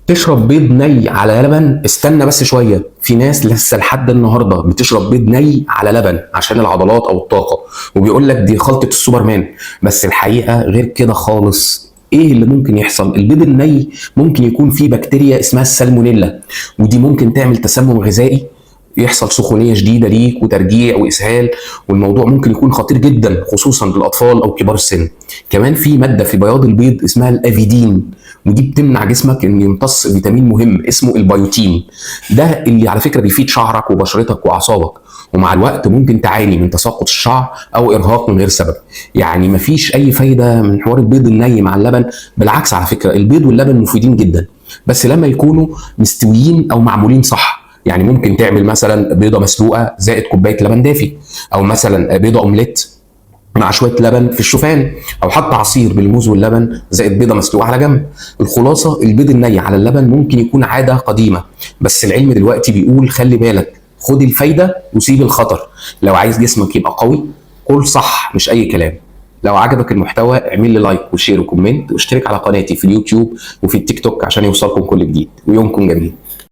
تشرب بيض ني على لبن؟ استنى بس شويه، في ناس لسه لحد النهارده بتشرب بيض ني على لبن عشان العضلات او الطاقه، وبيقول لك دي خلطه السوبرمان. بس الحقيقه غير كده خالص. ايه اللي ممكن يحصل؟ البيض الني ممكن يكون فيه بكتيريا اسمها السالمونيلا، ودي ممكن تعمل تسمم غذائي، يحصل سخونيه شديده ليك وترجيع واسهال، والموضوع ممكن يكون خطير جدا خصوصا للاطفال او كبار السن. كمان في ماده في بياض البيض اسمها الافيدين، ودي بتمنع جسمك ان يمتص فيتامين مهم اسمه البيوتين، ده اللي على فكره بيفيد شعرك وبشرتك واعصابك. ومع الوقت ممكن تعاني من تساقط الشعر او ارهاق من غير سبب. يعني مفيش اي فايده من حوار البيض الني مع اللبن، بالعكس على فكره البيض واللبن مفيدين جدا، بس لما يكونوا مستويين او معمولين صح. يعني ممكن تعمل مثلا بيضه مسلوقه زائد كوبايه لبن دافي، او مثلا بيضه اومليت مع شويه لبن في الشوفان، او حتى عصير بالموز واللبن زائد بيضه مسلوقه على جنب. الخلاصه البيض الني على اللبن ممكن يكون عاده قديمه، بس العلم دلوقتي بيقول خلي بالك، خد الفايده وسيب الخطر. لو عايز جسمك يبقى قوي كل صح مش اي كلام. لو عجبك المحتوى اعمل لي لايك وشير وكومنت واشترك على قناتي في اليوتيوب وفي التيك توك عشان يوصلكم كل جديد، ويومكم جميل.